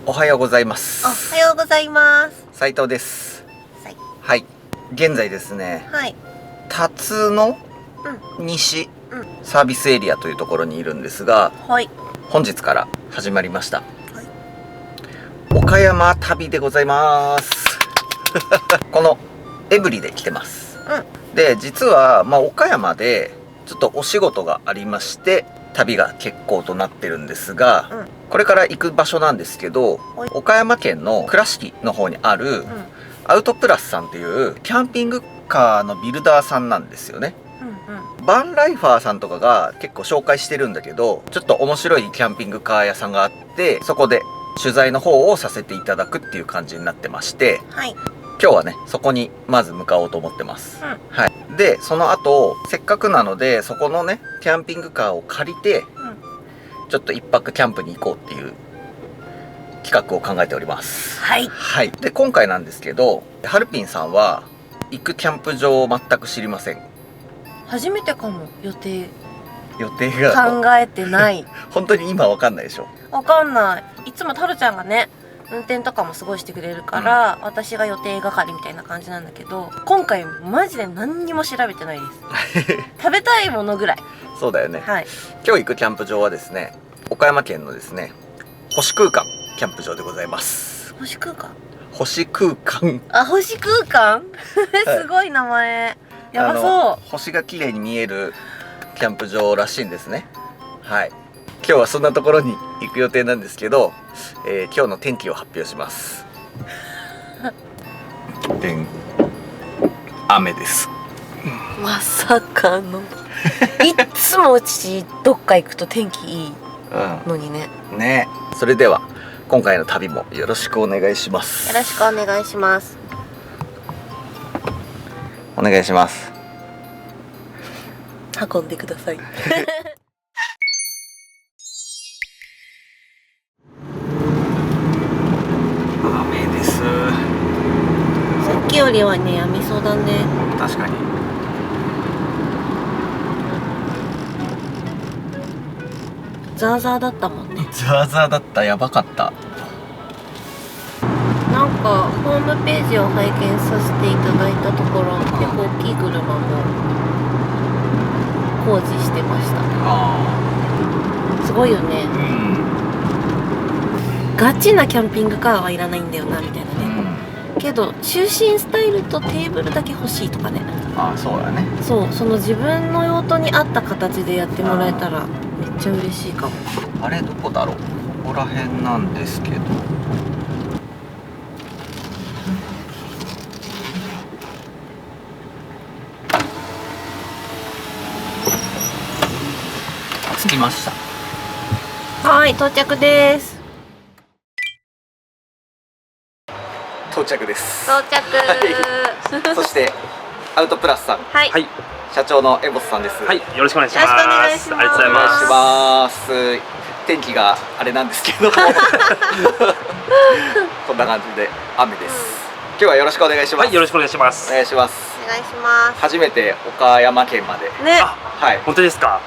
おはようございます。おはようございます。斉藤です。はい。はい。現在ですね、はい。辰野西サービスエリアというところにいるんですが、はい。本日から始まりました。はい。岡山旅でございます。このエブリで来てます。で、実は岡山でちょっとお仕事がありまして、旅が決行となってるんですが、これから行く場所なんですけど、岡山県の倉敷の方にあるアウトプラスさんっていうキャンピングカーのビルダーさんなんですよね。バンライファーさんとかが結構紹介してるんだけど、ちょっと面白いキャンピングカー屋さんがあって、そこで取材の方をさせていただくっていう感じになってまして、はい。今日はね、そこにまず向かおうと思ってます。はい。で、その後、せっかくなので、そこのね、キャンピングカーを借りて、ちょっと一泊キャンプに行こうっていう企画を考えております。はい。はい。で、今回なんですけど、ハルピンさんは、行くキャンプ場を全く知りません。初めてかも。予定が考えてない。本当に今わかんないでしょ。わかんない。いつもタルちゃんがね、運転とかもすごいしてくれるから、私が予定係みたいな感じなんだけど、今回マジで何にも調べてないです。食べたいものぐらい。そうだよね。はい。今日行くキャンプ場はですね、岡山県のですね、星空間キャンプ場でございます。星空間？星空間。あ、星空間？すごい名前。やばそう。星が綺麗に見えるキャンプ場らしいんですね。はい。今日はそんなところに行く予定なんですけど、今日の天気を発表します。雨です。まさかの。いっつもうちどっか行くと天気いいのにね。ね。それでは今回の旅もよろしくお願いします。よろしくお願いします。お願いします。運んでください。雨です。さっきよりはね、やみそうだね。確かに。ザーザーだったもんね。ザーザーだった。やばかった。なんかホームページを拝見させていただいたところ、結構大きい車も工事してました。すごいよね。ガチなキャンピングカーはいらないんだよなみたいなね。けど就寝スタイルとテーブルだけ欲しいとかね。ああ、そうだね。そう、その自分の用途に合った形でやってもらえたらめっちゃ嬉しいかも。あれどこだろう。ここら辺なんですけど。着きました。はい、到着です。到着です。到着。そしてアウトプラスさん、はい、社長のエボスさんです。はい、よろしくお願いします。よろしくお願いします。ありがとうございます。お願いします。天気があれなんですけどこんな感じで雨です。今日はよろしくお願いします。はい、よろしくお願いします。お願いします。お願いします。初めて岡山県までね。はい。本当ですか。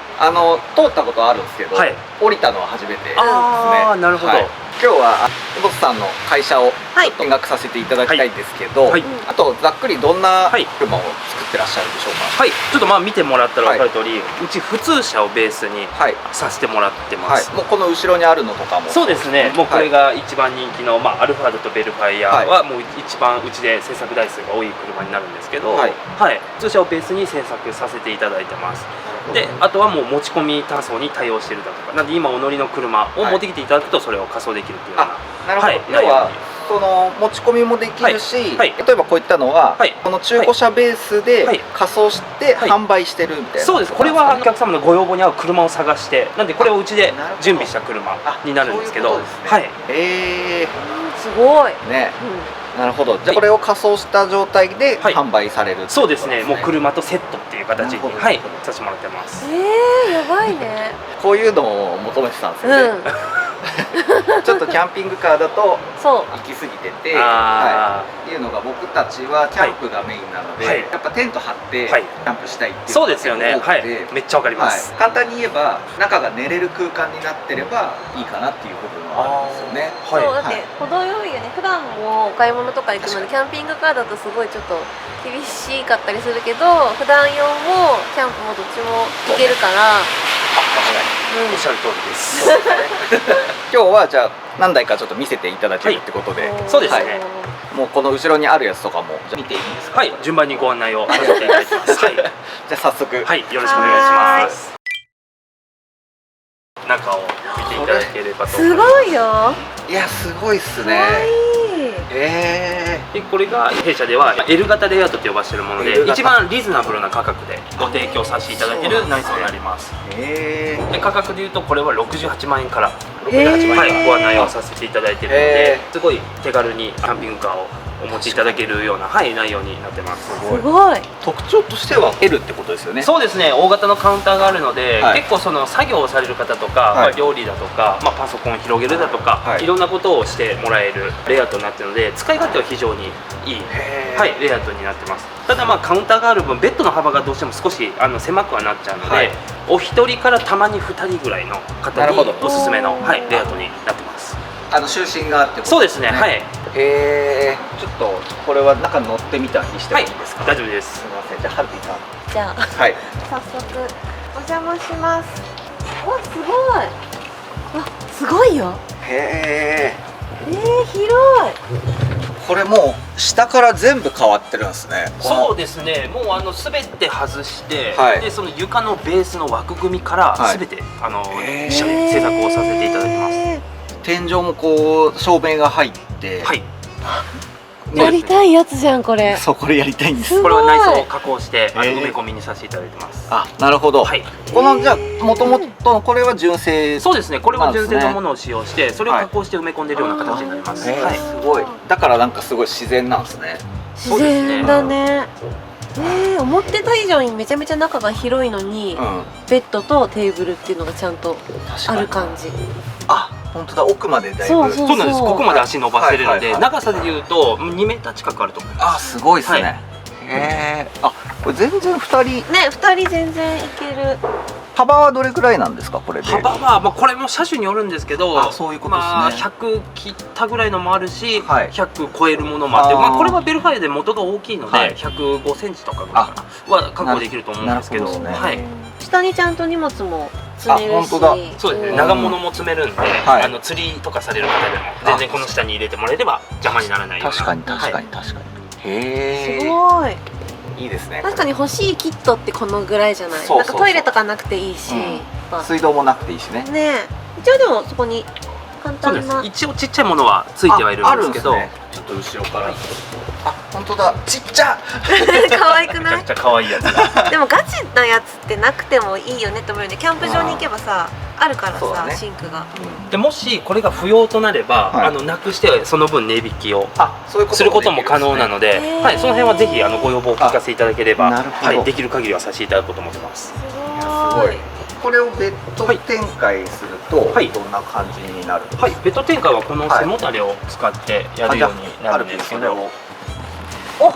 通ったことはあるんですけど、降りたのは初めてですね。ああ、なるほど。今日はエボスさんの会社をちょっと見学させていただきたいんですけど、あとざっくりどんな車を作ってらっしゃるんでしょうか。はい、ちょっと見てもらったら分かる通り、うち普通車をベースにさせてもらってます。もうこの後ろにあるのとかもそうですね。もうこれが一番人気のアルファードとベルファイアはもう一番うちで制作台数が多い車になるんですけど、普通車をベースに制作させていただいてます。で、あとはもう持ち込み単装に対応してるだとか、なんで今お乗りの車を持ってきていただくとそれを仮装できるっていうような。なるほど。要はその持ち込みもできるし、例えばこういったのはこの中古車ベースで仮装して販売してるみたいな。そうです。これはお客様のご要望に合う車を探して、なんでこれをうちで準備した車になるんですけど、はい。すごいね。なるほど。じゃあこれを仮装した状態で販売される。そうですね。もう車とセットっていう形にさせてもらってます。やばいね。こういうのを求めてたんですよね。ちょっとキャンピングカーだとそう行き過ぎてて、あっていうのが僕たちはキャンプがメインなので、はいやっぱテント張ってキはいャンプしたいっていうそうですよね。のがはい多くて、めっちゃわかります。簡単に言えば中が寝れる空間になってればいいかなっていう部分はあるんですよね。そうだはって程よいよね。普段もお買い物とか行くのにキャンピングカーだとすごいちょっと厳しかったりするけど、普段用もキャンプもどっちも行けるから、おっしゃる通りです。今日はじゃあ何台かちょっと見せていただけるってことで、そうですねもうこの後ろにあるやつとかもじゃあ見ていいですか？はい、順番にご案内をさせていただきます。はい、じゃあ早速、はい、よろしくお願いします。中を見ていただければと思いすます。ごいよ。いやすごいっすかわね。いい。でこれが弊社では L 型レイアウトと呼ばしているもので L 型一番リーズナブルな価格でご提供させていただいている内装になります。へで価格でいうとこれは68万円から、へーはい、ご案内をさせていただいているのへですごい手軽にキャンピングカーをお持ちいただけるような、はい、内容になってます。すすごい。特徴としては L ってことですよね。そうですね、大型のカウンターがあるので、はい結構その作業をされる方とか、はいまあ、料理だとか、まあ、パソコンを広げるだとか、はいいろんなことをしてもらえるレイアウトになっているので使い勝手は非常にいい、へーはい、レイアウトになってます。ただまあカウンターがある分ベッドの幅がどうしても少し狭くはなっちゃうので、はいお一人からたまに2人ぐらいの方になるほどおすすめの、はい、レイアウトになってます。就寝があってことそうですね、はい、へえ。ちょっとこれは中に乗ってみたりしてもいいですか？大丈夫ですすみません。じゃあハルピーさん。じゃあはい。早速お邪魔します。わ、すごい。わ、すごいよ。へえ。広い。これもう下から全部変わってるんですね。そうですね、もう全て外して、はいでその床のベースの枠組みからはい全て、へー一緒に制作をさせていただきます。天井もこう照明が入って、はい、やりたいやつじゃんこれ。そうこれやりたいんです。すごいこれは内装を加工してへー埋め込みにさせていただいてます。あ、なるほど。はい、このじゃあ元々のこれは純正。そうですね、これは純正なんですねのものを使用してそれを加工して埋め込んでいるような形になります。へーはい、すごい。だからなんかすごい自然なんですね。自然だね。思ってた以上にめちゃめちゃ中が広いのに、うん。ベッドとテーブルっていうのがちゃんとある感じ。あ、本当だ。奥までだいぶ。そうそうそうなんです。ここまで足伸ばせれるので、はいはいはい長さでいうと2メーター近くあると思います。あ、すごいですね。はいへえ。あ、これ全然2人ね、2人全然いける。幅はどれくらいなんですかこれで？幅は、まあ、これも車種によるんですけど、あそういうことですねまあ、100切ったぐらいのもあるし、はい100超えるものもあって、あーまあ、これはベルファイアで元が大きいので、はい105センチとかぐらいかなは確保できると思うんですけど、なるほどですねはい、下にちゃんと荷物も積めるし。あ本当だそうですね、うん長物も積めるんで、はい釣りとかされる方でも全然この下に入れてもらえれば邪魔にならないような。確かに確かにはい確かに。へえ。すごい。いいですね。確かに欲しいキットってこのぐらいじゃない。そうそうそうなんかトイレとかなくていいし、うんやっぱ水道もなくていいしね。ねえ。一応でもそこに簡そうです単な。一応ちっちゃいものはついてはいるんですけど、あるんですねちょっと後ろから。あ、本当だ。ちっちゃ。可愛くないめちゃくちゃ可愛いやつがでもガチなやつってなくてもいいよねって思うよね。キャンプ場に行けばさ、あるからさ、そうだねシンクが。でもしこれが不要となれば、はいなくしてその分値引きをあ、そういうことすることも可能なので、へーはい、その辺はぜひご要望を聞かせていただければ、あなるほどはい、できる限りはさせていただこうと思ってます。すすごいごい。これをベッド展開するとはいどんな感じになるんですか？はい、ベッド展開はこの背もたれを使ってやるようになるんですけど、お、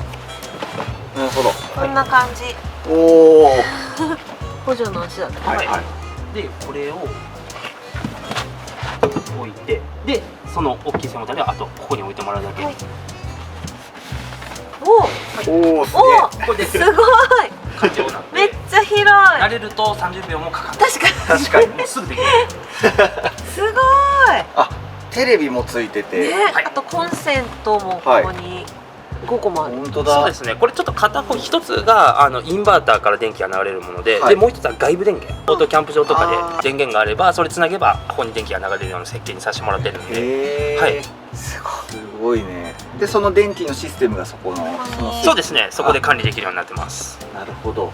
なるほど。こんな感じ。おお。補助の足だった。はいはい。でこれを置いて、でその大きい背もたれはあとここに置いてもらうだけ、はいお、おお、すげお、これですごい。完了なんめっで、ちゃ広い。慣れると30秒もかかる。確かに。確かに。もうすぐできる。すごい。あ、テレビもついてて。ね、はいあとコンセントもここに5個もある。本当だ。そうですね、これちょっと片方一つがインバーターから電気が流れるもので、はいでもう一つは外部電源、オートキャンプ場とあかーで電源があればそれつなげばここに電気が流れるような設計にさせてもらってるんで、へえ。はい。すごいね。で、その電気のシステムがそこの。そうですね、そこで管理できるようになってます。なるほど。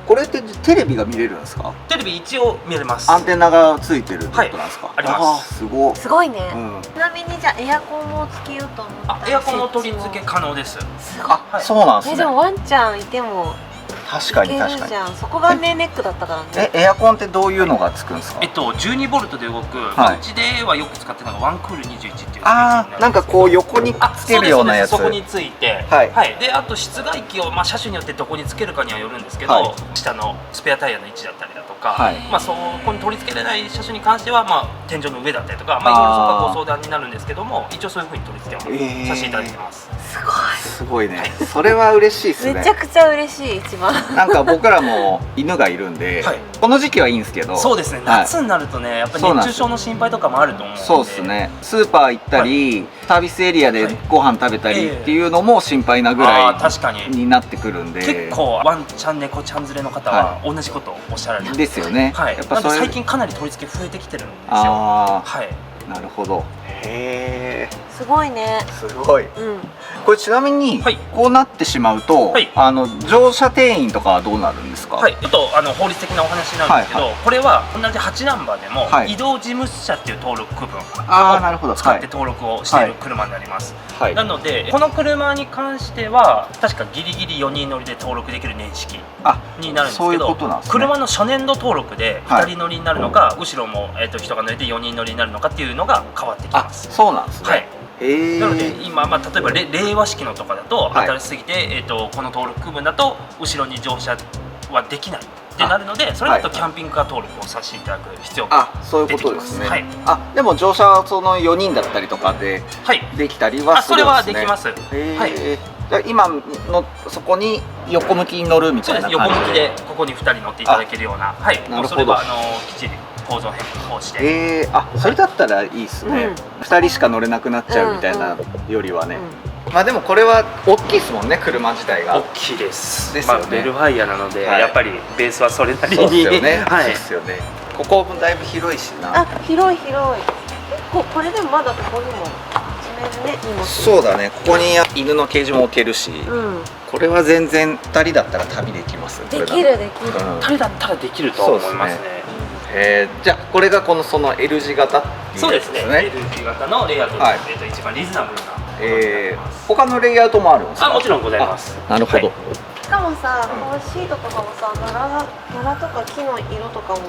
これってテレビが見れるんですか？テレビ一応見れます。アンテナがついてるってことなんですか？はいありますーすごい。すごいね。うん。ちなみにじゃあエアコンもつけようと思ったらエアコンの取り付け可能です。すごい。あ、そうなんですね。でもワンちゃんいても確かに確かに。いけるじゃん。そこがねネックだったからね。エアコンってどういうのがつくんですか？12ボルトで動く、はい、うちではよく使ってるのがワンクール21っていうスペースにああ、なんかこう横につけるようなやつ。そこについて、はい、はい、であと室外機を、まあ、車種によってどこにつけるかにはよるんですけど、はい、下のスペアタイヤの位置だったりだとか、はい、まあ、そこに取り付けれない車種に関しては、まあ、天井の上だったりとか、まあ、いろいろそこはご相談になるんですけども、一応そういうふうに取り付けもさせていただいてます。すごいね、はい、それは嬉しいですね。めちゃくちゃ嬉しい。一番なんか僕らも犬がいるんで、はい、この時期はいいんですけど、そうですね、夏になるとね、やっぱり熱中症の心配とかもあると思うので、そうですね、スーパー行ったり、はい、サービスエリアでご飯食べたりっていうのも心配なぐらいになってくるんで、結構ワンちゃん猫ちゃん連れの方は同じことをおっしゃられるですよね。はい、やっぱ最近かなり取り付け増えてきてるんですよ。はい、なるほど。へえ、すごいね。すごい。うん。これちなみに、はい、こうなってしまうと、はい、乗車定員とかはどうなるんですか？はい、ちょっと法律的なお話なんですけど、はいはい、これは同じ8ナンバーでも、はい、移動事務車っていう登録区分を使って登録をしている車になります。はい、なのでこの車に関しては確かギリギリ4人乗りで登録できる年式になるんですけど、車の初年度登録で2人乗りになるのか、はい、後ろも、人が乗れて4人乗りになるのかっていうのが変わってきます。そうなんですね。はい、なので今、まあ、例えば令和式のとかだと新しすぎて、この登録区分だと後ろに乗車はできないってなるので、それだとキャンピングカー登録をさせていただく必要が出てきます。そういうことですね。はい、でも乗車はその4人だったりとかでできたりはするんですね。それはできます。はい、じゃあ今のそこに横向きに乗るみたいな感じで、横向きでここに2人乗っていただけるような、はい、なるほど。それはきっちり構造変更して、それだったらいいですね。2人しか乗れなくなっちゃうみたいなよりはね。まあでもこれは大きいですもんね、車自体が。大きいです。まあベルファイアなので、やっぱりベースはそれなりに。そうですよね。はい。ですよね。ここもだいぶ広いしな。広い。結構これでもまだここにも積めるね、荷物。そうだね。ここに犬のケージも置けるし、これは全然2人だったら旅できます。できる。2人だったらできると思いますね。じゃあこれがその L 字型っていうそうですね。L 字型のレイアウトで、一番リーズナブルな。他のレイアウトもあるんですか？もちろんございます。なるほど。しかもさ、このシートとかもさ、柄とか木の色とかも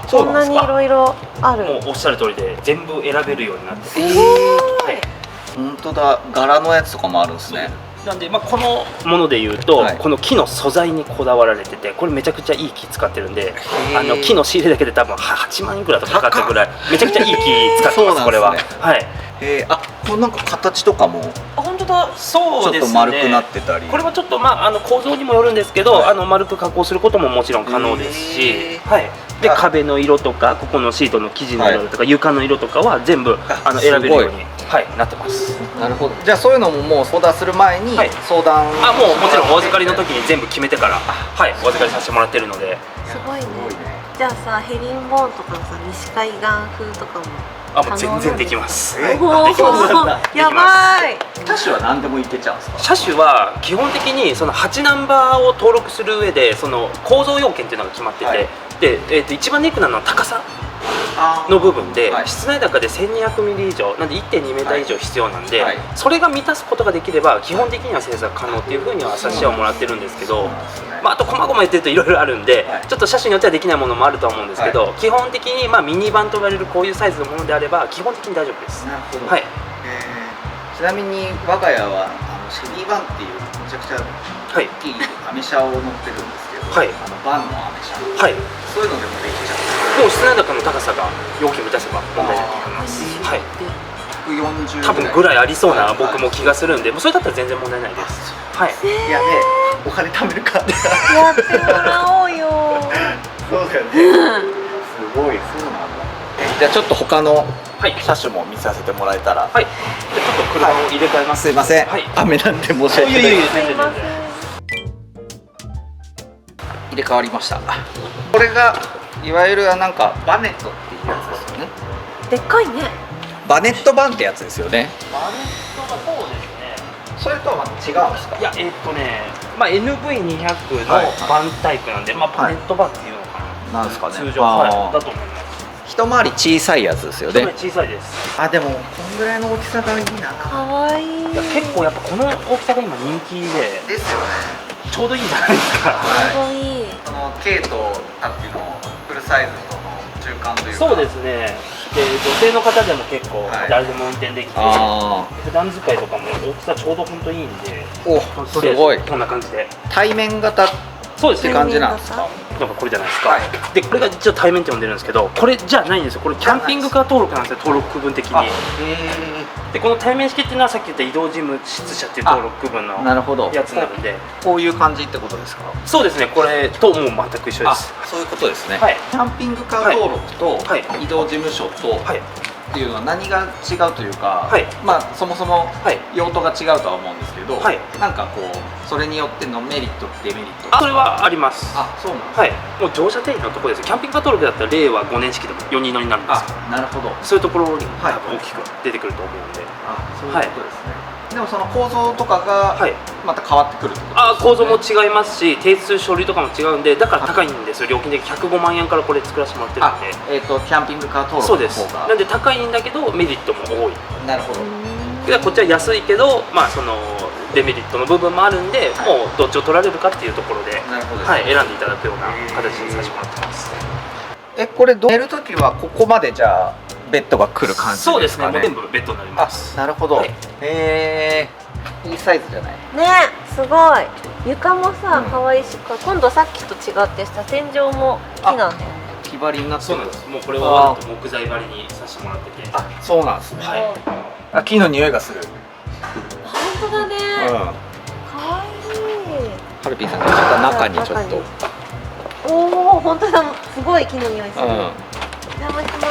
そんなにいろいろある。もうおっしゃる通りで全部選べるようになってます。本当だ、柄のやつとかもあるんですね。なんで、まあ、このものでいうと、この木の素材にこだわられてて、これめちゃくちゃいい木使ってるんで、木の仕入れだけで多分8万円くらいとかかかったぐらいめちゃくちゃいい木使ってますこれは。はい。これなんか形とかも本当だ。そうですね。ちょっと丸くなってたり。これはちょっと構造にもよるんですけど、丸く加工することももちろん可能ですし、はい。で壁の色とかここのシートの生地の色とか床の色とかは全部選べるようになってます。なるほど。じゃあそういうのももう相談する前に相談。もちろんお預かりの時に全部決めてからお預かりさせてもらってるので。すごいね。じゃあさ、ヘリンボーンとかのさ、西海岸風とかももう全然できます。やばい。車種は何でもいけちゃうんですか？車種は基本的にその8ナンバーを登録する上でその構造要件っていうのが決まってて、で、一番ネックなのは高さの部分で、室内高で1200ミリ以上なんで 1.2 メーター以上必要なんで、それが満たすことができれば基本的には製作可能っていうふうには冊子をもらってるんですけど、あと細々言ってるといろいろあるんで、ちょっと車種によってはできないものもあるとは思うんですけど、基本的にミニバンと言われるこういうサイズのものであれば基本的に大丈夫です。なるほど。はい。ちなみに我が家はシェリーバンっていうめちゃくちゃ大きいアメ車を乗ってるんですけど、バンのアメ車、そういうのでもできちゃう。もう室内高の高さが要件を満たせば問題ないと思います。はい。140多分ぐらいありそうな僕も気がするんで、それだったら全然問題ないです。はい。やべえ、お金貯めるか。やってもらおうよ。そうだよね。すごい、そうなんだ。じゃあちょっと他の車種も見させてもらえたら。はい。じゃあちょっと車を入れ替えます。すいません。雨なんで申し訳ない。入れ替わりました。これがいわゆるなんかバネットっていうやつですよね。でっかいね。バネットバンってやつですよね。バネットがそうですね。それとは違うんですか？いやNV200 のバンタイプなんで、バネットバンっていうのかな。なんですかね。通常だと思います。一回り小さいやつですよね。小さいです。でもこんぐらいの大きさがいいな。可愛い。結構やっぱこの大きさが今人気で。ですよね。ちちょうどいいんじゃないですか。すごい。その軽とタッチのフルサイズとの中間というか。そうですね。で女性の方でも結構はい誰でも運転できて、あ普段使いとかも大きさちょうど本当いいんで、おすごい。こんな感じで。対面型っそうですね。て感じなんですか。なんかこれじゃないですか、はいでこれが一応対面って呼んでるんですけど、これじゃないんですよ。これキャンピングカー登録なんですよ、登録区分的に。でこの対面式っていうのはさっき言った移動事務室車っていう登録区分のなるほど。やつなので、こういう感じってことですか。そうですね、これともう全く一緒であ、す。そういうことですね。はいキャンピングカー登録とはい移動事務所とはいっていうのは何が違うというか、はいまあそもそもはい用途が違うとは思うんですけど、はいなんかこうそれによってのメリットデメリット。それはあります。あ、そうなんです。はい、もう乗車定義のところですよ。キャンピングカー登録だったら令和5年式でも4人乗りになるんですよ。あ、なるほど。そういうところにはい多分大きく出てくると思うんで、あ、そういうことですね。でもその構造とかがはい、また変わってくるってことですね。あ構造も違いますし、提出書類とかも違うんで、だから高いんですよ。料金的105万円からこれ作らせてもらってるあんで。、キャンピングカー登そうです。録の方が。なんで高いんだけどメリットも多い。なるほど。でこっちは安いけど、まあそのデメリットの部分もあるんで、はいもうどっちを取られるかっていうところで、なるほどですね。はい、選んでいただくような形にさせてもらってます。これ寝るときはここまでじゃあベッドが来る感じですかね。そうですね。もう全部ベッドになります。あ、なるほど。はいいいサイズじゃない。ね、すごい。床もさ、うん可愛いし、今度さっきと違ってさ、天井も木なんだよね。木張りになってる。そうなんです。もうこれはわざと木材張りにさせてもらってて、あ、そうなんですね。はい。あ、木の匂いがする。本当だね。うん。可愛い。ハルピーさんがちょっと中にちょっと。おお、本当だ。すごい木の匂いする。うん。お邪魔しま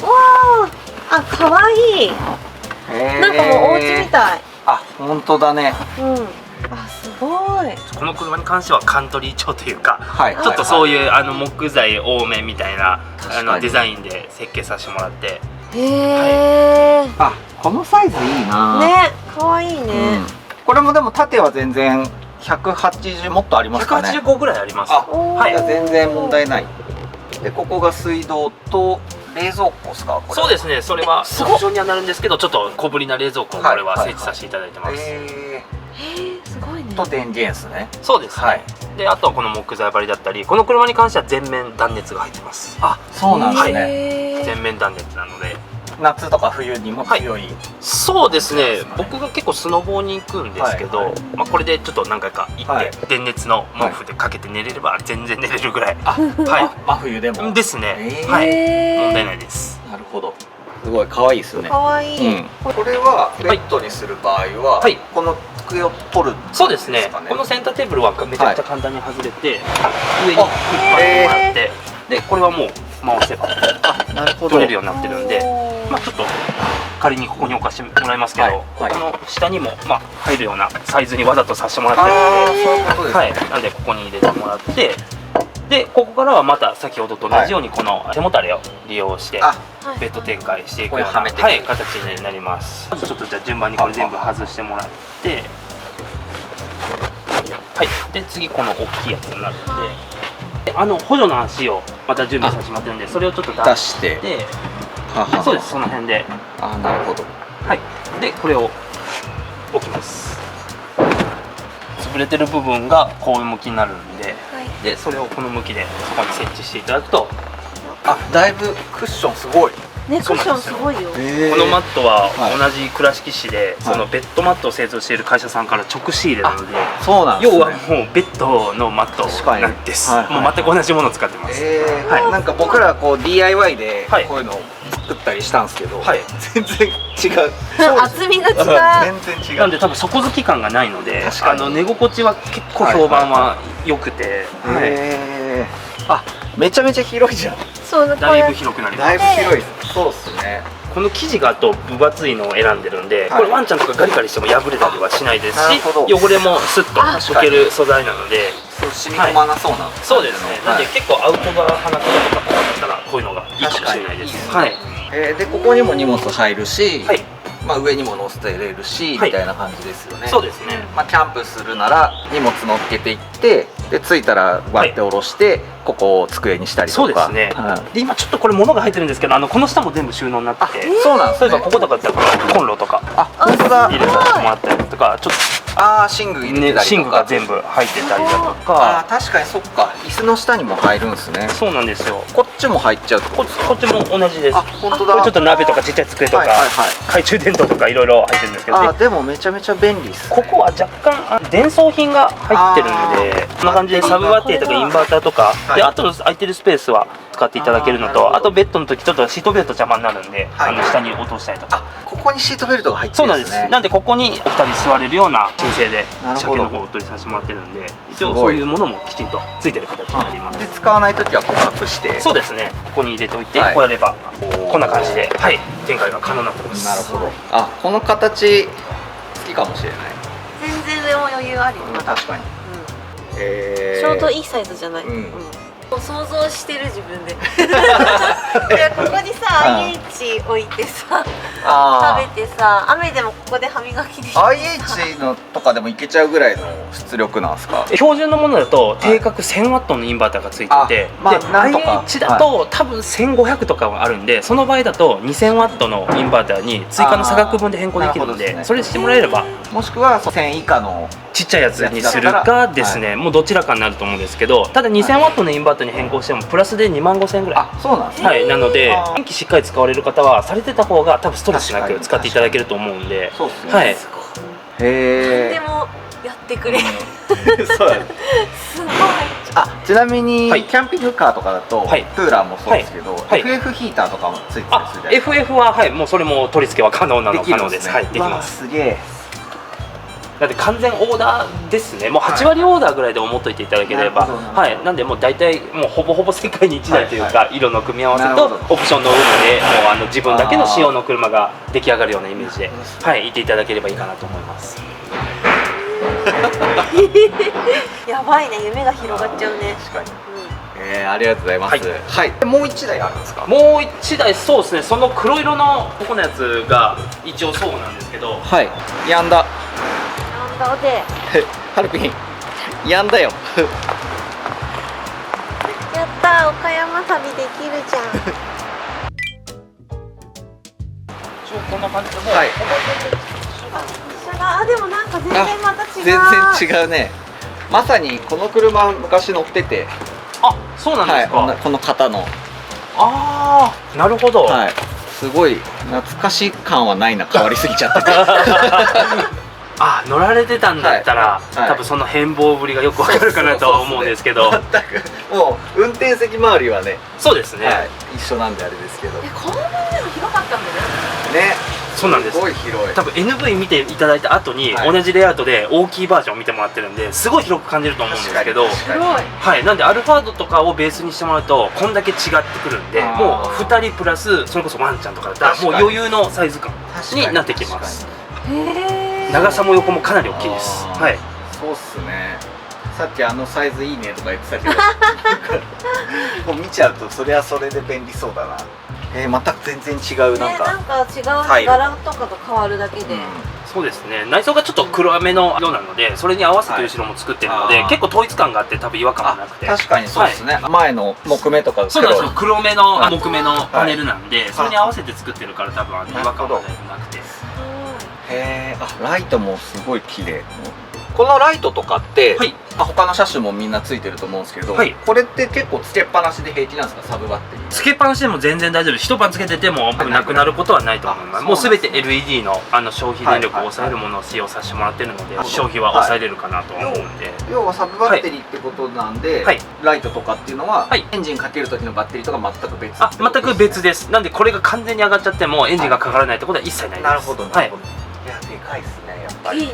す。わあ、あ、可愛い。なんかもうお家みたい。あ、本当だね。うん。あ、すごい。この車に関してはカントリー調というか、はい。ちょっとそうう。いう木材多めみたいな確かにデザインで設計させてもらって、へえ。あ、このサイズいいな。。ね、可愛いね。これもでも縦は全然180もっとありますかね。 185ぐらいあります。あ、はいいや全然問題ない。で、ここが水道と冷蔵庫ですか。これそうですね。それはオプすごっションにはなるんですけど、ちょっと小ぶりな冷蔵庫をこれは設置させていただいてます。すごいね。と電源ですね。そうですね。はいで、あとはこの木材張りだったり、この車に関しては全面断熱が入ってます。あ、そうなんですね。へー全面断熱なので。夏とか冬にも強い。そうですね。僕が結構スノボーに行くんですけど、はいはいまあこれでちょっと何回か行って、はい電熱の毛布でかけて寝れれば全然寝れるぐらい。あ、は真冬でも。い。ですね。へーはい。へー問題ないです。なるほど。すごい可愛いですね。可愛い。うん。これはベッドにする場合は、はいこの机を取る。そうですね。かねこのセンターテーブルはめちゃくちゃ簡単に外れて、上に引っ張ってもらって、でこれはもう回せばあ、なるほど。取れるようになってるんで、まあちょっと仮にここに置かせてもらいますけど、はいはいここの下にもまあ入るようなサイズにわざとさせてもらってるああ、ので、そういうことですね。はい。なんでここに入れてもらって、でここからはまた先ほどと同じようにこの背もたれを利用してあ、ベッド展開していくような、これはめていくはい、形になります。まずちょっとじゃあ順番にこれ全部外してもらって、はい。で次この大きいやつになるんで、補助の足をまた準備させてもらってるんで、それをちょっと出出し。してて、ははそうですその辺で、あ、なるほど。はい。でこれを置きます。潰れてる部分がこういう向きになるんで、はい。でそれをこの向きでそこに設置していただくと、あ、だいぶクッションすごい。ね、クッションすごいよ。このマットははい同じ倉敷市で、そのベッドマットを製造している会社さんから直仕入れなので、そうなんですね。要はもうベッドのマット確かになんです。はいはいはいもう全く同じものを使ってます。はいなんか僕らこう DIY ではいこういうのを作ったりしたんですけど、はい全然違う。厚みが違う。全然違う。なんで多分底付き感がないので、確かに寝心地は結構評判は良くて、はいへーあ、めちゃめちゃ広いじゃん。そう、こだいぶれ。広くなります。だいぶ広いです。そうっすね。この生地があと分厚いのを選んでるんで、はいこれワンちゃんとかガリガリしても破れたりはしないですし、なるほど汚れもスッと溶ける素材なので、そう染み込まなそうな。そうですね。なんではい結構アウトドア派な方とかだったらこういうのがいいかもしれないです。はい。でここにも荷物入るし、はい。まあ上にも乗せてれるし、はいみたいな感じですよね。そうですね。まあキャンプするなら荷物乗っけていって、で着いたら割って下ろして、ここを机にしたりとか。そうですね。はいで今ちょっとこれ物が入ってるんですけど、この下も全部収納になってて、そうなんですね。例えばこことかだったらコンロとかあ、本当だ。入れさせてもらったりとか、ちょっああ寝具入れてたりとか、寝具が全部入ってたりだとあか。あ確かにそっか、椅子の下にも入るんですね。そうなんですよ。こっちも入っちゃうってことですか？こっちも同じです。あ本当だ。ちょっと鍋とかちっちゃい机とか、はいはいはい、懐中電灯とかいろいろ入ってるんですけど、あでもめちゃめちゃ便利です、ね、ここは若干電装品が入ってるんで、こんな感じでサブバッテリーとかインバーターとか、であとの空いてるスペースは使っていただけるのと、あとベッドの時ちょっとシートベルト邪魔になるんで、下に落としたりとか。ここにシートベルトが入ってそうなんるんでね。ですす。なんでここにお二人座れるような申請でなるほど車検の方をお取りさせてもらってるんで、一応そういうものもきちんとついてる形になります。で使わないときはこう隠して。そうですね。ここに入れておいて、はいこうやればこんな感じで、はい、展開が可能になってます。なるほど。あこの形好きかもしれない。全然上も余裕あるよ、確かに。ちょうどいいサイズじゃない、想像してる自分でいやここにさ IH 置いてさ食べてさ、雨でもここで歯磨きできる。 IH のとかでもいけちゃうぐらいの出力なんですか？標準のものだと定格 1000W のインバーターがついてて、でなんとか IH だと多分1500とかはあるんで、その場合だと 2000W のインバーターに追加の差額分で変更できるんで、それしてもらえれば、もしくは1000以下のちっちゃいやつにするかですね、もうどちらかになると思うんですけど、ただ 2000W のインバーターに変更してもプラスで25000円ぐらい。あそうなんですね。はい、なので電気しっかり使われる方はされてた方が多分ストレスなく使っていただけると思うんで。そうですね。はい。へえ。でもやってくれるそうだね。すごい。あちなみに、はい、キャンピングカーとかだと、はい、クーラーもそうですけど、はい、FF ヒーターとかもついてたりするじゃないですか。FF ははい、もうそれも取り付けは可能なの可能です。はい、できます。すげえ。なんで完全オーダーですね。もう8割オーダーぐらいで思っといていただければ、はい、なんでもう大体もうほぼほぼ世界に1台というか、色の組み合わせとオプションの上でもう自分だけの仕様の車が出来上がるようなイメージで、はい、いていただければいいかなと思います。やばいね、夢が広がっちゃうね。確かに。ありがとうございます。はい。もう1台あるんですか？もう1台、そうですね。その黒色のここのやつが一応そうなんですけど、はい。やんだ。なんだで。ハルピン。やんだよ。やったー、岡山旅できるじゃん。一応こんな感じでもう。はい。あ、でもなんか全然また違う。全然違うね。まさにこの車昔乗ってて。あ、そうなんですか。はい、この方の。ああ、なるほど。はい。すごい懐かし感はないな、変わりすぎちゃってて。あ、乗られてたんだったら、多分その変貌ぶりがよくわかるかなとは思うんですけど。全くもう運転席周りはね。そうですね。一緒なんであれですけど。こんなにも広かったんだね。ね。そうなんです。すごい広い。多分 NV 見ていただいた後に、同じレイアウトで大きいバージョンを見てもらってるんで、すごい広く感じると思うんですけど、はい、なんでアルファードとかをベースにしてもらうとこんだけ違ってくるんで、もう2人プラスそれこそワンちゃんとかだったらもう余裕のサイズ感になってきます。長さも横もかなり大きいです。はい。そうっすね。さっきあのサイズいいねとか言ってたけどもう見ちゃうとそれはそれで便利そうだな。また全然違うなんか違う柄とかが変わるだけで、そうですね。内装がちょっと黒めの色なので、それに合わせて後ろも作ってるので、結構統一感があって多分違和感もなくて。確かにそうですね。前の木目とかそうなんですよ。黒めの木目のパネルなんで、それに合わせて作ってるから多分違和感がなくて。へえ、ライトもすごい綺麗。このライトとかって、他の車種もみんなついてると思うんですけど、これって結構つけっぱなしで平気なんですか？サブバッテリーつけっぱなしでも全然大丈夫。一晩つけててもなくなることはないと思います。もう全て LED の消費電力を抑えるものを使用させてもらってるので、消費は抑えれるかなと思うんで。要はサブバッテリーってことなんで、ライトとかっていうのはエンジンかける時のバッテリーとか全く別？全く別です。なんでこれが完全に上がっちゃってもエンジンがかからないってことは一切ないです。なるほど、なるほど。いや、でかいですね、やっぱり。いいね。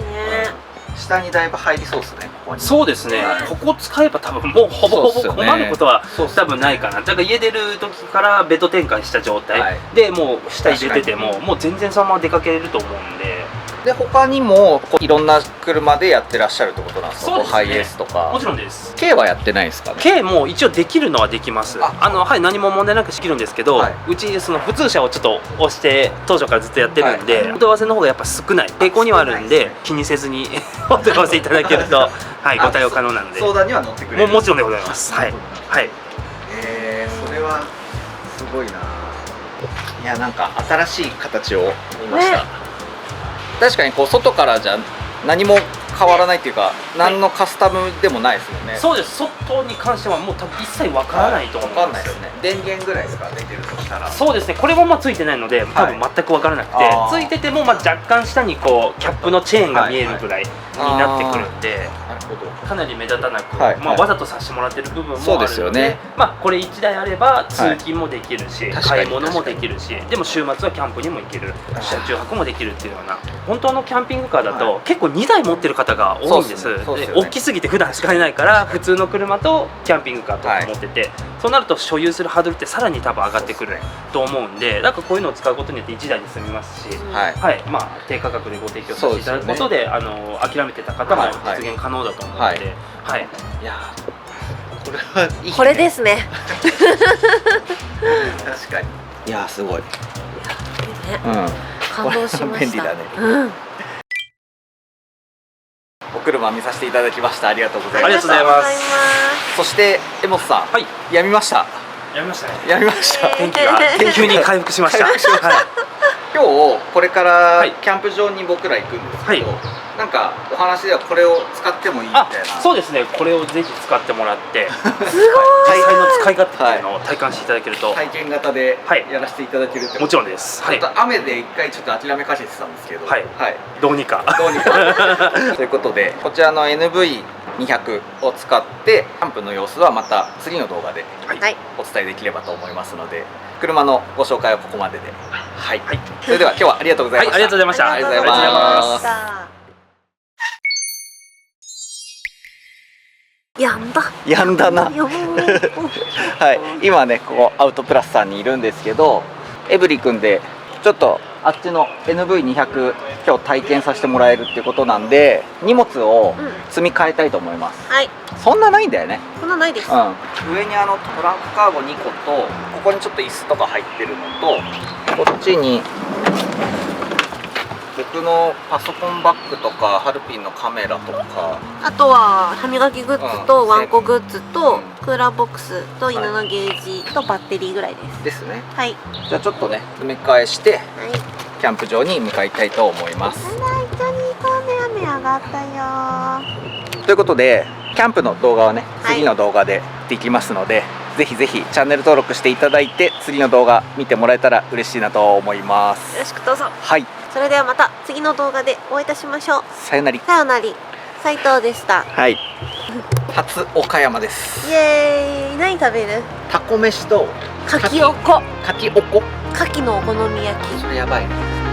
下にだいぶ入りそうですね、ここに。そうですね。ここ使えば多分もうほぼほぼ困ることは多分ないかな。だから家出る時からベッド転換した状態でもう下入れててももう全然そのまま出かけれると思うんで。で他にもいろんな車でやってらっしゃるってことなんですか？ハイエースとか。もちろんです。軽はやってないですかね？軽も一応できるのはできます。はい、何も問題なくできるんですけど、うちその普通車をちょっと押して当初からずっとやってるんで、お問い合わせの方がやっぱ少ない傾向にはあるんで、気にせずにお問い合わせいただけるとはいご対応可能なので。相談には乗ってくれる。もちろんでございます。はいはい。それはすごいな。いや、なんか新しい形を見ました。確かにこう外からじゃ何も変わらないっていうか、何のカスタムでもないですもんね。そうです。外に関してはもう多分一切わからないと思うんですよ。わかんないですね。電源ぐらいですか、出てるとしたら。そうですね。これもまあついてないので多分全くわからなくて、あーついててもまあ若干下にこうキャップのチェーンが見えるぐらいになってくるんで、なるほど。かなり目立たなく、はいまあわざとさせてもらってる部分もあるそうので、ですよねまあこれ1台あれば通勤もできるし、確かに買い物もできるし、でも週末はキャンプにも行ける、車中泊もできるっていうような、本当のキャンピングカーだと、結構2台持ってる方が多いんです。そうですねで大きすぎて普段使えないから普通の車とキャンピングカーと持ってて、そうなると所有するハードルってさらに多分上がってくると思うんで、なんかこういうのを使うことによって1台で済みますし、はい。はい、まあ低価格でご提供させていただくことで、諦めてた方もはい実現可能だと思うので、はい、いやー、これはいい、これですね。確かに。いやー、すごい。ねうん。感動しました。これは便利だねうん。お車見させていただきました。ありがとうございあります。がとうございますそして江本さん、はい、やみました。やりましたね。やみました。天気が急に回復しました。回復しましたはい今日これからはいキャンプ場に僕ら行くんですけど、はいなんかお話ではこれを使ってもいいみたいあな。そうですね、これをぜひ使ってもらってすごい。実際の使い勝手っていうのを体感していただけると、体験型ではいやらせていただけるってもちろんです。はいちょっと雨で一回ちょっと諦めかけてたんですけど、はいどうにかどうにかということで、こちらの NV200 を使ってキャンプの様子はまた次の動画ではい。お伝えできればと思いますので、車のご紹介はここまでで、はい、それでは今日はありがとうございました。はい、ありがとうございました。ありがとうございますす。やんだ。やんだな。よーはい、今ねここアウトプラスさんにいるんですけど、エブリ君でちょっとあっちの NV200 今日体験させてもらえるっていうことなんで、荷物を積み替えたいと思います。はい。そんなないんだよね。こんなないです。うん、上にトランクカーゴ2個と、ここにちょっと椅子とか入ってるのと、こっちに僕のパソコンバッグとかハルピンのカメラとか、あとは歯磨きグッズとワンコグッズとうんクーラーボックスと犬のゲージとバッテリーぐらいです。ですね。はい。じゃあちょっとね詰め替えしてはい。キャンプ場に向かいたいと思います。一緒に行こうね。雨上がったよ。ということでキャンプの動画はねはい次の動画でできますので、ぜひぜひチャンネル登録していただいて次の動画見てもらえたら嬉しいなと思いますよろ。しくどうぞ。はい、それではまた次の動画でお会いいたしましょう。さよなり。さよなり。斉藤でした。はい、初岡山です。イエーイ。何食べる？タコ飯とかきおこ。かきおこ、かきのお好み焼き。それやばいね。